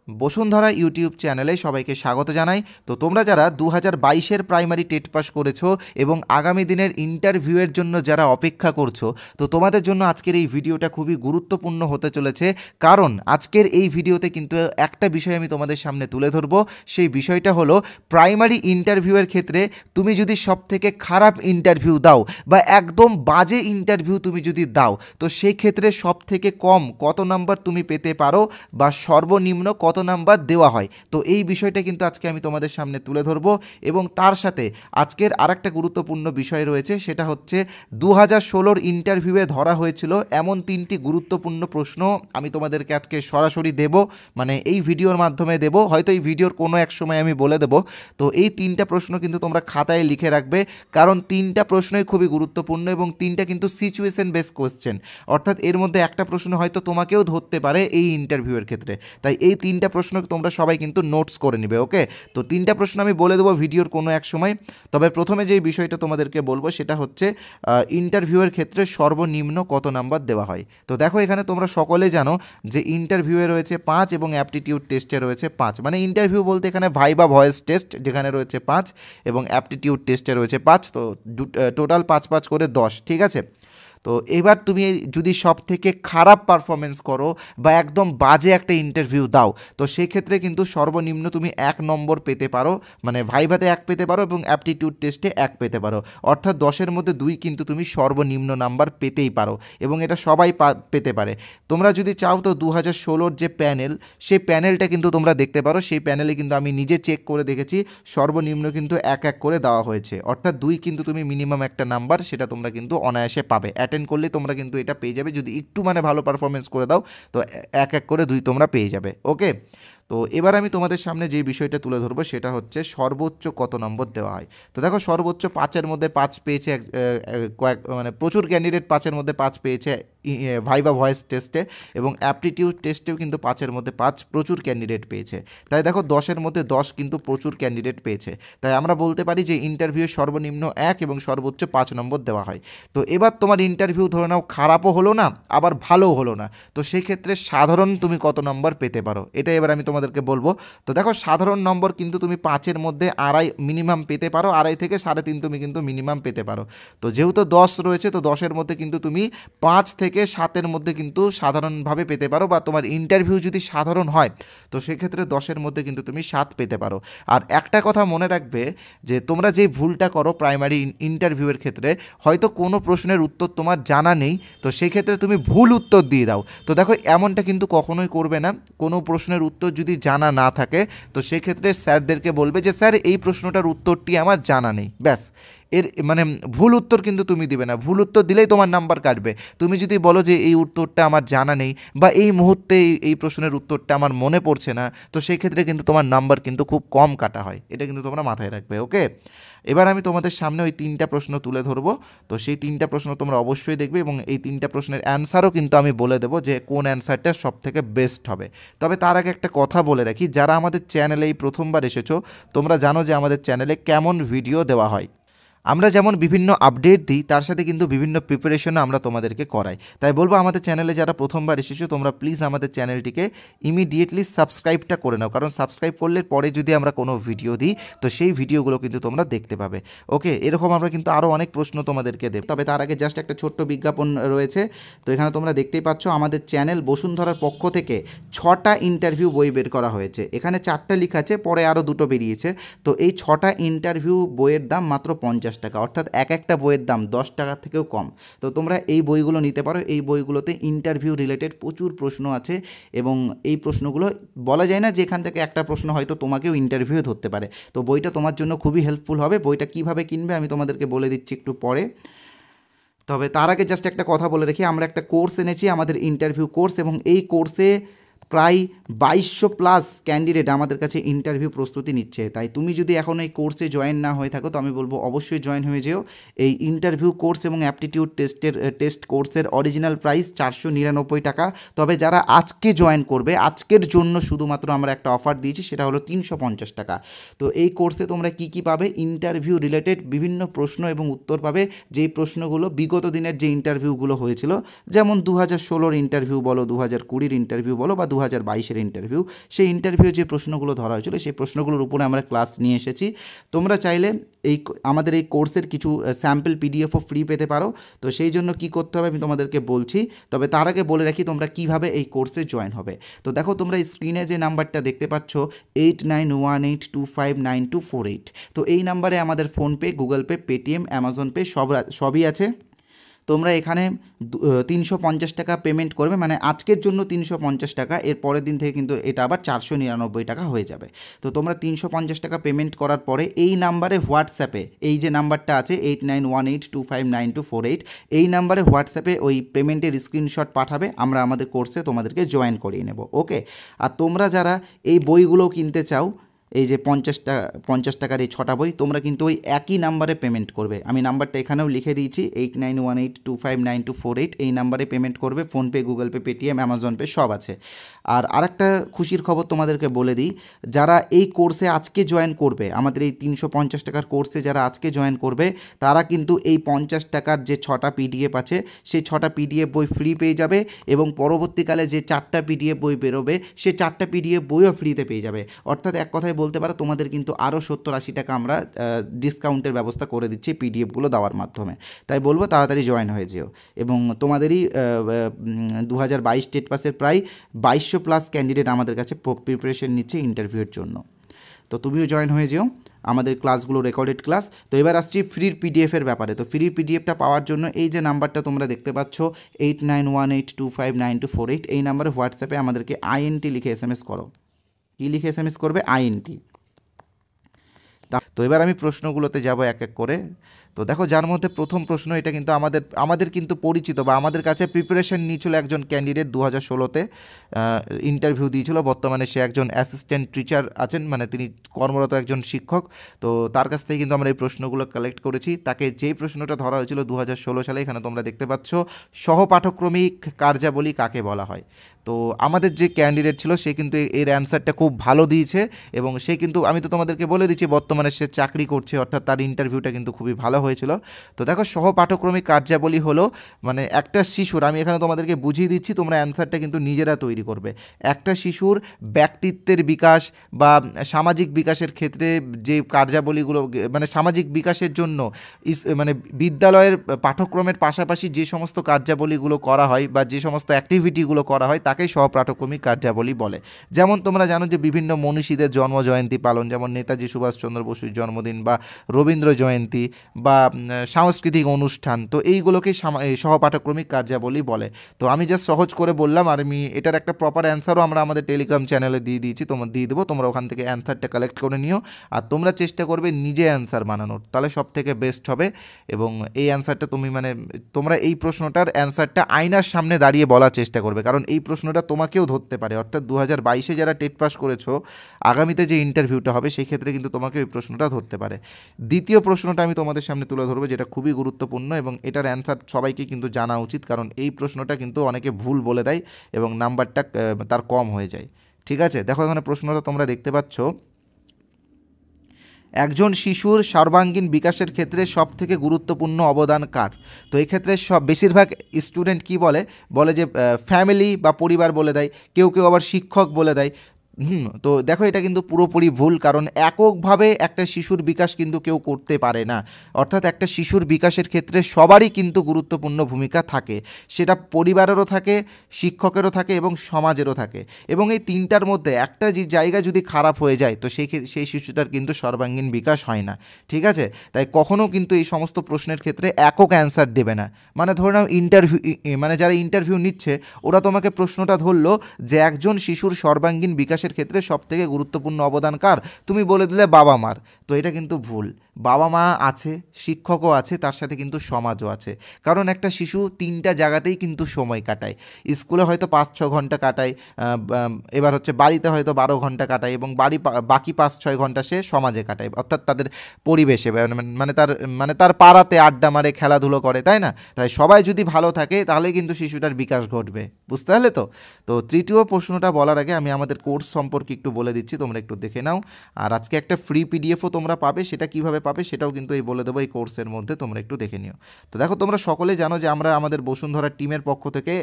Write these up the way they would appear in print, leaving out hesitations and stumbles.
Bashundhara YouTube চ্যানেলে সবাইকে স্বাগত জানাই। তো তোমরা যারা 2022-এর প্রাইমারি টেট পাস করেছো এবং আগামী দিনের ইন্টারভিউয়ের জন্য যারা অপেক্ষা করছো, তো তোমাদের জন্য আজকের এই ভিডিওটা খুবই গুরুত্বপূর্ণ হতে চলেছে। কারণ আজকের এই ভিডিওতে কিন্তু একটা বিষয় আমি তোমাদের সামনে তুলে ধরবো। সেই বিষয়টা হলো প্রাইমারি ইন্টারভিউয়ের ক্ষেত্রে তুমি যদি সবথেকে খারাপ ইন্টারভিউ দাও বা একদম বাজে ইন্টারভিউ তুমি যদি দাও, তো সেই ক্ষেত্রে সবথেকে কম কত নাম্বার তুমি পেতে পারো বা সর্বনিম্ন কত নাম্বার দেওয়া হয়। তো এই বিষয়টা কিন্তু আজকে আমি তোমাদের সামনে তুলে ধরবো এবং তার সাথে আজকের আরেকটা গুরুত্বপূর্ণ বিষয় রয়েছে, সেটা হচ্ছে 2016-র ইন্টারভিউয়ে ধরা হয়েছিল এমন 3টি গুরুত্বপূর্ণ প্রশ্ন আমি তোমাদেরকে আজকে সরাসরি দেব, মানে এই ভিডিওর মাধ্যমে দেব, হয়তো এই ভিডিওর কোনো এক সময় আমি বলে দেব। তো এই 3টা প্রশ্ন কিন্তু তোমরা খাতায় লিখে রাখবে, কারণ 3টা প্রশ্নই খুবই গুরুত্বপূর্ণ এবং 3টা কিন্তু সিচুয়েশন বেস কোশ্চেন, অর্থাৎ এর মধ্যে একটা প্রশ্ন হয়তো তোমাকেও ধরতে পারে এই ইন্টারভিউয়ের ক্ষেত্রে। তাই এই 3টা প্রশ্ন তোমরা সবাই কিন্তু নোটস করে নিবে। ওকে, তো 3টা প্রশ্ন আমি বলে দেবো ভিডিওর কোনো এক সময়। তবে প্রথমে যেই বিষয়টা তোমাদেরকে বলবো সেটা হচ্ছে ইন্টারভিউয়ের ক্ষেত্রে সর্বনিম্ন কত নাম্বার দেওয়া হয়। তো দেখো, এখানে তোমরা সকলে জানো যে ইন্টারভিউয়ে রয়েছে 5 এবং অ্যাপটিটিউড টেস্টে রয়েছে 5। মানে ইন্টারভিউ বলতে এখানে ভাইবা ভয়েস টেস্ট যেখানে রয়েছে 5 এবং অ্যাপটিটিউড টেস্টে রয়েছে 5, তো টোটাল 5 করে 10। ঠিক আছে, তো এবার তুমি যদি সব থেকে খারাপ পারফরমেন্স করো বা একদম বাজে একটা ইন্টারভিউ দাও, তো সেক্ষেত্রে কিন্তু সর্বনিম্ন তুমি 1 নম্বর পেতে পারো, মানে ভাইভাতে 1 পেতে পারো এবং অ্যাপটিটিউড টেস্টে 1 পেতে পারো, অর্থাৎ 10-এর মধ্যে 2 কিন্তু তুমি সর্বনিম্ন নাম্বার পেতেই পারো এবং এটা সবাই পেতে পারে। তোমরা যদি চাও তো 2016-র যে প্যানেল, সেই প্যানেলটা কিন্তু তোমরা দেখতে পারো। সেই প্যানেলে কিন্তু আমি নিজে চেক করে দেখেছি, সর্বনিম্ন কিন্তু 1 করে দেওয়া হয়েছে, অর্থাৎ 2 কিন্তু তুমি মিনিমাম একটা নাম্বার সেটা তোমরা কিন্তু অনায়াসে পাবে। অ্যাটেন্ড করলে তোমরা কিন্তু এটা পেয়ে যাবে, যদি একটু মানে ভালো পারফরমেন্স করে দাও তো 1 করে 2 তোমরা পেয়ে যাবে। ওকে, তো এবার আমি তোমাদের সামনে যে বিষয়টা তুলে ধরবো সেটা হচ্ছে সর্বোচ্চ কত নম্বর দেওয়া হয়। তো দেখো, সর্বোচ্চ 5-এর মধ্যে 5 পেয়েছে মানে প্রচুর ক্যান্ডিডেট 5-এর মধ্যে 5 পেয়েছে ভাইবা ভয়েস টেস্টে, এবং অ্যাপটিটিউড টেস্টেও কিন্তু 5-এর মধ্যে 5 প্রচুর ক্যান্ডিডেট পেয়েছে। তাই দেখো, 10-এর মধ্যে 10 কিন্তু প্রচুর ক্যান্ডিডেট পেয়েছে। তাই আমরা বলতে পারি যে ইন্টারভিউ সর্বনিম্ন 1 এবং সর্বোচ্চ 5 নম্বর দেওয়া হয়। তো এবার তোমার ইন্টারভিউ ধরে নাও খারাপও হলো না আবার ভালোও হলো না, তো সেই ক্ষেত্রে সাধারণ তুমি কত নম্বর পেতে পারো এটা এবার আমি তোমাদেরকে বলবো। তো দেখো, সাধারণ নম্বর কিন্তু তুমি 5-এর মধ্যে 2.5 মিনিমাম পেতে পারো, 2.5 থেকে 3.5 তুমি কিন্তু মিনিমাম পেতে পারো। তো যেহেতু 10 রয়েছে, তো 10-এর মধ্যে কিন্তু তুমি 5 থেকে 7-এর মধ্যে কিন্তু সাধারণভাবে পেতে পারো, বা তোমার ইন্টারভিউ যদি সাধারণ হয় তো সেক্ষেত্রে 10-এর মধ্যে কিন্তু তুমি 7 পেতে পারো। আর একটা কথা মনে রাখবে যে তোমরা যে ভুলটা করো প্রাইমারি ইন্টারভিউয়ের ক্ষেত্রে, হয়তো কোনো প্রশ্নের উত্তর তোমার জানা নেই, তো সেই ক্ষেত্রে তুমি ভুল উত্তর দিয়ে দাও। তো দেখো, এমনটা কিন্তু কখনোই করবে না। কোনো প্রশ্নের উত্তর যদি জানা না থাকে তো সেক্ষেত্রে স্যারদেরকে বলবে যে স্যার এই প্রশ্নটার উত্তরটি আমার জানা নেই, ব্যাস। এর মানে ভুল উত্তর কিন্তু তুমি দিবে না, ভুল উত্তর দিলেই তোমার নাম্বার কাটবে। তুমি যদি বলো যে এই উত্তরটা আমার জানা নেই বা এই মুহূর্তে এই প্রশ্নের উত্তরটা আমার মনে পড়ছে না, তো সেই ক্ষেত্রে কিন্তু তোমার নাম্বার কিন্তু খুব কম কাটা হয়, এটা কিন্তু তোমরা মাথায় রাখবে। ওকে, এবার আমি তোমাদের সামনে ওই 3টা প্রশ্ন তুলে ধরবো। তো সেই 3টা প্রশ্ন তোমরা অবশ্যই দেখবে এবং এই 3টা প্রশ্নের অ্যান্সারও কিন্তু আমি বলে দেবো যে কোন অ্যান্সারটা সবথেকে বেস্ট হবে। তবে তার আগে একটা কথা বলে রাখি, যারা আমাদের চ্যানেলে এই প্রথমবার এসেছো, তোমরা জানো যে আমাদের চ্যানেলে কেমন ভিডিও দেওয়া হয়। আমরা যেমন বিভিন্ন আপডেট দিই, তার সাথে কিন্তু বিভিন্ন প্রিপারেশনও আমরা তোমাদেরকে করাই। তাই বলবো, আমাদের চ্যানেলে যারা প্রথমবার এসেছো তোমরা প্লিজ আমাদের চ্যানেলটিকে ইমিডিয়েটলি সাবস্ক্রাইবটা করে নাও, কারণ সাবস্ক্রাইব করলে পরে যদি আমরা কোনো ভিডিও দিই তো সেই ভিডিওগুলো কিন্তু তোমরা দেখতে পাবে। ওকে, এরকম আমরা কিন্তু আরও অনেক প্রশ্ন তোমাদেরকে দেব। তবে তার আগে জাস্ট একটা ছোট্ট বিজ্ঞাপন রয়েছে। তো এখানে তোমরা দেখতেই পাচ্ছ আমাদের চ্যানেল বসুন্ধরার পক্ষ থেকে 6টা ইন্টারভিউ বই বের করা হয়েছে। এখানে 4টা লেখা আছে, পরে আরও 2টো বেরিয়েছে। তো এই 6টা ইন্টারভিউ বইয়ের দাম মাত্র 50 টাকা, অর্থাৎ একটা বইয়ের দাম 10 টাকার থেকেও কম। তো তোমরা এই বইগুলো নিতে পারো। এই বইগুলোতে ইন্টারভিউ রিলেটেড প্রচুর প্রশ্ন আছে এবং এই প্রশ্নগুলো বলা যায় না যে এখান থেকে একটা প্রশ্ন হয়তো তোমাকেও ইন্টারভিউ ধরতে পারে। তো বইটা তোমার জন্য খুবই হেল্পফুল হবে। বইটা কিভাবে কিনবে আমি তোমাদেরকে বলে দিচ্ছি একটু পরে। তবে তার আগে জাস্ট একটা কথা বলে রাখি, আমরা একটা কোর্স এনেছি, আমাদের ইন্টারভিউ কোর্স, এবং এই কোর্সে প্রায় 2200+ ক্যান্ডিডেট আমাদের কাছে ইন্টারভিউ প্রস্তুতি নিচ্ছে। তাই তুমি যদি এখন এই কোর্সে জয়েন না হয়ে থাকো তো আমি বলবো অবশ্যই জয়েন হয়ে যেও। এই ইন্টারভিউ কোর্স এবং অ্যাপটিটিউড টেস্ট কোর্সের অরিজিনাল প্রাইস 499 টাকা। তবে যারা আজকে জয়েন করবে, আজকের জন্য শুধুমাত্র আমরা একটা অফার দিয়েছি, সেটা হলো 350 টাকা। তো এই কোর্সে তোমরা কি কি পাবে? ইন্টারভিউ রিলেটেড বিভিন্ন প্রশ্ন এবং উত্তর পাবে, যেই প্রশ্নগুলো বিগত দিনের যে ইন্টারভিউগুলো হয়েছিল, যেমন 2016-র ইন্টারভিউ বলো, 2020-র ইন্টারভিউ বলো বা 2022-এর ইন্টারভিউ, সেই ইন্টারভিউ যে প্রশ্নগুলো ধরা হয়েছিল সেই প্রশ্নগুলোর উপরে আমরা ক্লাস নিয়ে এসেছি। তোমরা চাইলে আমাদের এই কোর্সের কিছু স্যাম্পল পিডিএফও ফ্রি পেতে পারো। তো সেই জন্য কি করতে হবে আমি তোমাদেরকে বলছি, তবে তার আগে বলে রাখি তোমরা কিভাবে এই কোর্সে জয়েন হবে। তো দেখো তোমরা স্ক্রিনে যে নাম্বারটা দেখতে পাচ্ছ 8918259248, তো এই নাম্বারে আমাদের PhonePe, Google pay, Paytm, Amazon pay সবই আছে। তোমরা এখানে 350 টাকা পেমেন্ট করবে, মানে আজকের জন্য 350 টাকা, এর পরের দিন থেকে কিন্তু এটা আবার 499 টাকা হয়ে যাবে। তো তোমরা 350 টাকা পেমেন্ট করার পরে এই নাম্বারে হোয়াটসঅ্যাপে, এই যে নাম্বারটা আছে 8918259248, এই নাম্বারে হোয়াটসঅ্যাপে ওই পেমেন্টের স্ক্রিনশট পাঠাবে, আমরা আমাদের কোর্সে তোমাদেরকে জয়েন করিয়ে নেব। ওকে, আর তোমরা যারা এই বইগুলো কিনতে চাও, এই যে 50 টাকার এই 6টা বই, তোমরা কিন্তু ওই একই নাম্বারে পেমেন্ট করবে। আমি নাম্বারটা এখানেও লিখে দিয়েছি 8918259248, এই নাম্বারে পেমেন্ট করবে। PhonePe, Google pay, Paytm, Amazon pay সব আছে। আর আরেকটা খুশির খবর তোমাদেরকে বলে দিই, যারা এই কোর্সে আজকে জয়েন করবে, আমাদের এই 350 টাকার কোর্সে যারা আজকে জয়েন করবে, তারা কিন্তু এই 50 টাকার যে 6টা পিডিএফ আছে সেই 6টা পিডিএফ বই ফ্রি পেয়ে যাবে, এবং পরবর্তীকালে যে 4টা পিডিএফ বই বেরোবে সে 4টা পিডিএফ বইও ফ্রিতে পেয়ে যাবে। অর্থাৎ এক কথায় বলতে পারো তোমাদের কিন্তু আরও 70-80 টাকা আমরা ডিসকাউন্টের ব্যবস্থা করে দিচ্ছি পিডিএফগুলো দেওয়ার মাধ্যমে। তাই বলবো তাড়াতাড়ি জয়েন হয়ে যেও। এবং তোমাদেরই 2022 টেট পাসের প্রায় 2200+ ক্যান্ডিডেট আমাদের কাছে প্রিপারেশন নিচ্ছে ইন্টারভিউয়ের জন্য। তো তুমিও জয়েন হয়ে যেও, আমাদের ক্লাসগুলো রেকর্ডেড ক্লাস। তো এবার আসছি ফ্রির পিডিএফের ব্যাপারে। তো ফ্রির পিডিএফটা পাওয়ার জন্য এই যে নাম্বারটা তোমরা দেখতে পাচ্ছ 8918259248, এই নাম্বারে হোয়াটসঅ্যাপে আমাদেরকে INT লিখে SMS করো। কী লিখে SMS করবে? INT। তো এবার আমি প্রশ্নগুলোতে যাব এক এক করে। তো দেখো, যার মধ্যে প্রথম প্রশ্ন, এটা কিন্তু আমাদের কিন্তু পরিচিত বা আমাদের কাছে প্রিপারেশন নিয়েছিল একজন ক্যান্ডিডেট 2016-তে ইন্টারভিউ দিয়েছিল। বর্তমানে সে একজন অ্যাসিস্ট্যান্ট টিচার আছেন, মানে তিনি কর্মরত একজন শিক্ষক। তো তার কাছ থেকে কিন্তু আমরা এই প্রশ্নগুলো কালেক্ট করেছি। তাকে যেই প্রশ্নটা ধরা হয়েছিল 2016 সালে, এখানে তোমরা দেখতে পাচ্ছ সহপাঠক্রমিক কার্যাবলী কাকে বলা হয়। তো আমাদের যে ক্যান্ডিডেট ছিল সে কিন্তু এর অ্যান্সারটা খুব ভালো দিয়েছে, এবং সে কিন্তু, আমি তো তোমাদেরকে বলে দিচ্ছি, বর্তমানে সে চাকরি করছে, অর্থাৎ তার ইন্টারভিউটা কিন্তু খুবই ভালো হয়েছিল। তো দেখো, সহপাঠক্রমিক কার্যাবলী হলো মানে একটা শিশুর, আমি এখানে তোমাদেরকে বুঝিয়ে দিচ্ছি, তোমরা অ্যান্সারটা কিন্তু নিজেরা তৈরি করবে। একটা শিশুর ব্যক্তিত্বের বিকাশ বা সামাজিক বিকাশের ক্ষেত্রে যে কার্যাবলীগুলো, মানে সামাজিক বিকাশের জন্য মানে বিদ্যালয়ের পাঠ্যক্রমের পাশাপাশি যে সমস্ত কার্যাবলীগুলো করা হয় বা যে সমস্ত অ্যাক্টিভিটিগুলো করা হয় তাকেই সহপাঠক্রমিক কার্যাবলী বলে। যেমন তোমরা জানো যে বিভিন্ন মনীষীদের জন্মজয়ন্তী পালন, যেমন নেতাজি সুভাষচন্দ্র বসুর জন্মদিন বা রবীন্দ্র জয়ন্তী বা সাংস্কৃতিক অনুষ্ঠান, তো এইগুলোকে সহপাঠক্রমিক কার্যাবলী বলে। তো আমি জাস্ট সহজ করে বললাম, আর আমি এটার একটা প্রপার অ্যান্সারও আমরা আমাদের টেলিগ্রাম চ্যানেলে দিয়ে দেবো। তোমরা ওখান থেকে অ্যান্সারটা কালেক্ট করে নিও, আর তোমরা চেষ্টা করবে নিজে অ্যান্সার বানানোর, তাহলে সব থেকে বেস্ট হবে। এবং এই অ্যান্সারটা তোমরা এই প্রশ্নটার অ্যান্সারটা আয়নার সামনে দাঁড়িয়ে বলার চেষ্টা করবে, কারণ এই প্রশ্নটা তোমাকেও ধরতে পারে। অর্থাৎ 2022-এ যারা টেট পাস করেছো, আগামীতে যে ইন্টারভিউটা হবে সেই ক্ষেত্রে কিন্তু তোমাকে এই প্রশ্নটা ধরতে পারে। দ্বিতীয় প্রশ্নটা আমি তোমাদের সামনে তুলে ধরবো, যেটা খুবই গুরুত্বপূর্ণ, এবং এটার অ্যান্সার সবাইকে কিন্তু জানা উচিত, কারণ এই প্রশ্নটা কিন্তু অনেকে ভুল বলে দেয় এবং নাম্বারটা তার কম হয়ে যায়। ঠিক আছে, দেখো এখানে প্রশ্নটা তোমরা দেখতে পাচ্ছ, একজন শিশুর সর্বাঙ্গীন বিকাশের ক্ষেত্রে সবথেকে গুরুত্বপূর্ণ অবদান কার? তো এই ক্ষেত্রে বেশিরভাগ স্টুডেন্ট কি বলে যে ফ্যামিলি বা পরিবার বলে দেয়, কেউ কেউ আবার শিক্ষক বলে দেয়। তো দেখো, এটা কিন্তু পুরোপুরি ভুল, কারণ এককভাবে একটা শিশুর বিকাশ কিন্তু কেউ করতে পারে না। অর্থাৎ একটা শিশুর বিকাশের ক্ষেত্রে সবারই কিন্তু গুরুত্বপূর্ণ ভূমিকা থাকে, সেটা পরিবারেরও থাকে, শিক্ষকেরও থাকে এবং সমাজেরও থাকে। এবং এই তিনটার মধ্যে একটা যে জায়গা যদি খারাপ হয়ে যায়, তো সেই শিশুটার কিন্তু সর্বাঙ্গীন বিকাশ হয় না। ঠিক আছে, তাই কখনও কিন্তু এই সমস্ত প্রশ্নের ক্ষেত্রে একক অ্যান্সার দেবে না। মানে ধরে নাও মানে যারা ইন্টারভিউ নিচ্ছে, ওরা তোমাকে প্রশ্নটা ধরলো যে একজন শিশুর সর্বাঙ্গীন বিকাশ ক্ষেত্রে সবথেকে গুরুত্বপূর্ণ অবদান কার, তুমি বলে দিলে বাবা মার। তো এটা কিন্তু ভুল। বাবা মা আছে, শিক্ষকও আছে, তার সাথে কিন্তু সমাজও আছে। কারণ একটা শিশু তিনটা জায়গাতেই কিন্তু সময় কাটায়। স্কুলে হয়তো 5-6 ঘন্টা কাটায়, এবার হচ্ছে বাড়িতে হয়তো 12 ঘন্টা কাটায়, এবং বাকি 5-6 ঘন্টা সে সমাজে কাটায়, অর্থাৎ তাদের পরিবেশে, মানে তার পাড়াতে আড্ডা মারে, খেলাধুলো করে, তাই না? তাই সবাই যদি ভালো থাকে তাহলে কিন্তু শিশুটার বিকাশ ঘটবে। বুঝতে পারলে তো? তো তৃতীয় প্রশ্নটা বলার আগে আমি আমাদের কোর্স সম্পর্কে একটু বলে দিচ্ছি, তোমরা একটু দেখে নাও। আর আজকে একটা ফ্রি পিডিএফও তোমরা পাবে, সেটা কিভাবে পাবে সেটাও কিন্তু বলে দেবো এই কোর্সের মধ্যে, তোমরা একটু দেখে নিও। তো দেখো, তোমরা সকলে জানো যে আমরা আমাদের বসুন্ধরা টিমের পক্ষ থেকে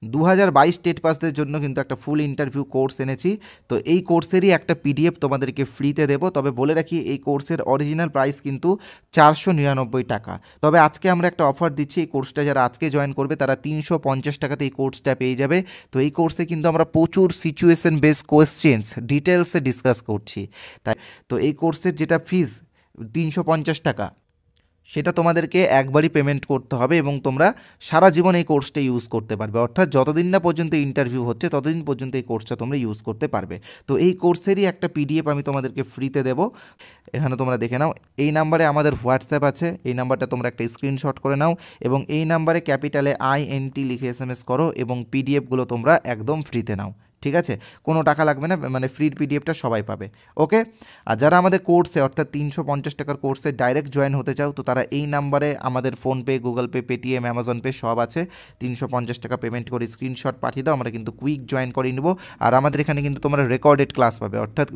2022 টেট পাসদের জন্য কিন্তু একটা ফুল ইন্টারভিউ কোর্স এনেছি। তো এই কোর্সেরই একটা পিডিএফ তোমাদেরকে ফ্রিতে দেবো। তবে বলে রাখি এই কোর্সের অরিজিনাল প্রাইস কিন্তু 499 টাকা। তবে আজকে আমরা একটা অফার দিচ্ছি, এই কোর্সটা যারা আজকে জয়েন করবে তারা 350 টাকাতে এই কোর্সটা পেয়ে যাবে। তো এই কোর্সে কিন্তু আমরা প্রচুর সিচুয়েশন বেস কোয়েশ্চেন্স ডিটেলসে ডিসকাস করছি। তাই তো এই কোর্সের যেটা ফিজ 350 টাকা, সেটা তোমাদেরকে একবারই পেমেন্ট করতে হবে এবং তোমরা সারা জীবন এই কোর্সটা ইউজ করতে পারবে। অর্থাৎ যতদিন না পর্যন্ত ইন্টারভিউ হচ্ছে ততদিন পর্যন্ত এই কোর্সটা তোমরা ইউজ করতে পারবে। তো এই কোর্সেরই একটা পিডিএফ আমি তোমাদেরকে ফ্রিতে দেবো। এখানে তোমরা দেখে নাও, এই নাম্বারে আমাদের হোয়াটসঅ্যাপ আছে, এই নাম্বারটা তোমরা একটা স্ক্রিনশট করে নাও এবং এই নাম্বারে ক্যাপিটালে INT লিখে SMS করো এবং পিডিএফগুলো তোমরা একদম ফ্রিতে নাও। ঠিক আছে, কোনো টাকা লাগবে না, মানে ফ্রির পিডিএফটা সবাই পাবে। ওকে, আর যারা আমাদের কোর্সে অর্থাৎ 350 টাকার কোর্সে ডাইরেক্ট জয়েন হতে চাও তো তারা এই নাম্বারে আমাদের PhonePe, Google pay, Paytm, Amazon pay সব আছে। 350 টাকা পেমেন্ট করে স্ক্রিনশট পাঠিয়ে দাও, আমরা কিন্তু কুইক জয়েন করে নেব। আর আমাদের এখানে কিন্তু তোমরা রেকর্ডেড ক্লাস পাবে, অর্থাৎ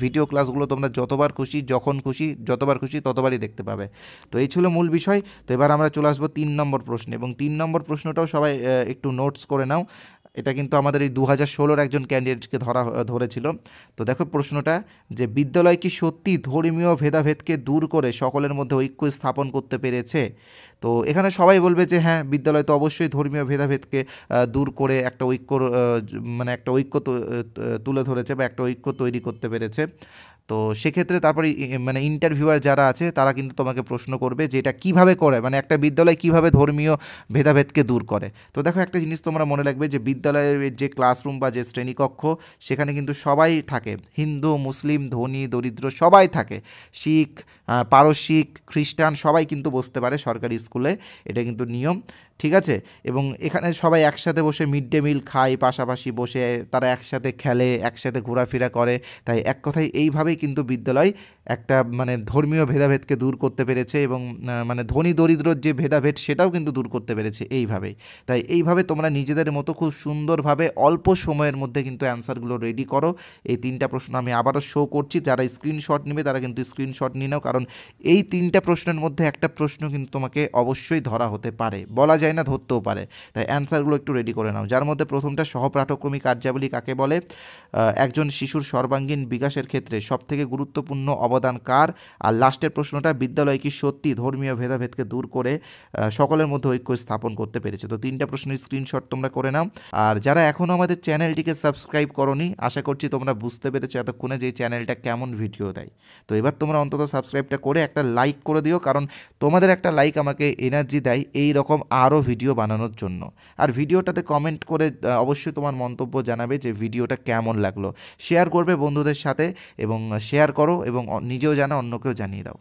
ভিডিও ক্লাসগুলো তোমরা যতবার খুশি, যখন খুশি, যতবার খুশি ততবারই দেখতে পাবে। তো এই ছিল মূল বিষয়। তো এবার আমরা চলে আসবো 3 নম্বর প্রশ্নে, এবং 3 নম্বর প্রশ্নটাও সবাই একটু নোটস করে নাও। এটা কিন্তু আমাদের এই 2016-র একজন ক্যান্ডিডেটকে ধরেছিল। তো দেখো প্রশ্নটা, যে বিদ্যালয় কি সত্যি ধর্মীয় ভেদাভেদকে দূর করে সকলের মধ্যে ঐক্য স্থাপন করতে পেরেছে? তো এখানে সবাই বলবে যে হ্যাঁ, বিদ্যালয় তো অবশ্যই ধর্মীয় ভেদাভেদকে দূর করে একটা মানে একটা ঐক্য তুলে ধরেছে বা একটা ঐক্য তৈরি করতে পেরেছে। তো সেক্ষেত্রে তারপরে মানে ইন্টারভিউয়ার যারা আছে তারা কিন্তু তোমাকে প্রশ্ন করবে যে এটা কীভাবে করে, মানে একটা বিদ্যালয় কীভাবে ধর্মীয় ভেদাভেদকে দূর করে। তো দেখো একটা জিনিস তোমরা মনে রাখবে যে বিদ্যালয়ের যে ক্লাসরুম বা যে শ্রেণীকক্ষ সেখানে কিন্তু সবাই থাকে, হিন্দু, মুসলিম, ধনী, দরিদ্র সবাই থাকে, শিখ, পারসিক, খ্রিস্টান সবাই কিন্তু বসতে পারে সরকারি স্কুলে, এটা কিন্তু নিয়ম। ঠিক আছে, এবং এখানে সবাই একসাথে বসে মিড ডে মিল খায়, পাশাপাশি বসে তারা একসাথে খেলে, একসাথে ঘোরাফেরা করে। তাই এক কথায় এইভাবেই কিন্তু বিদ্যালয় একটা মানে ধর্মীয় ভেদাভেদকে দূর করতে পেরেছে এবং মানে ধনী দরিদ্রর যে ভেদাভেদ সেটাও কিন্তু দূর করতে পেরেছে এইভাবেই। তাই এইভাবে তোমরা নিজেদের মতো খুব সুন্দরভাবে অল্প সময়ের মধ্যে কিন্তু অ্যান্সারগুলো রেডি করো। এই 3টা প্রশ্ন আমি আবারও শো করছি, যারা স্ক্রিনশট নেবে তারা কিন্তু স্ক্রিনশট নিয়ে নাও, কারণ এই 3টা প্রশ্নের মধ্যে একটা প্রশ্ন কিন্তু তোমাকে অবশ্যই ধরা হতে পারে, বলা যায় না, ধরতেও পারে। তাই অ্যান্সারগুলো একটু রেডি করে নাও। যার মধ্যে প্রথমটা, সহপাঠক্রমী কার্যাবলী কাকে বলে? একজন শিশুর সর্বাঙ্গীন বিকাশের ক্ষেত্রে সবথেকে গুরুত্বপূর্ণ অবদান কার? আর লাস্টের প্রশ্নটা, বিদ্যালয় কি সত্যি ধর্মীয় ভেদাভেদকে দূর করে সকলের মধ্যে ঐক্য স্থাপন করতে পেরেছে? তো 3টা প্রশ্নের স্ক্রিনশট তোমরা করে নাও। আর যারা এখনও আমাদের চ্যানেলটিকে সাবস্ক্রাইব করোনি, আশা করছি তোমরা বুঝতে পেরেছো এতক্ষণে যে এই চ্যানেলটা কেমন ভিডিও দেয়। তো এবার তোমরা অন্তত সাবস্ক্রাইবটা করে একটা লাইক করে দিও, কারণ তোমাদের একটা লাইক আমাকে এনার্জি দেয় এই রকম আরও ভিডিও বানানোর জন্য। আর ভিডিওটাতে কমেন্ট করে অবশ্যই তোমার মন্তব্য জানাবে যে ভিডিওটা কেমন লাগলো। শেয়ার করবে বন্ধুদের সাথে এবং শেয়ার করো এবং নিজেও জানা, অন্যকেও জানিয়ে দাও।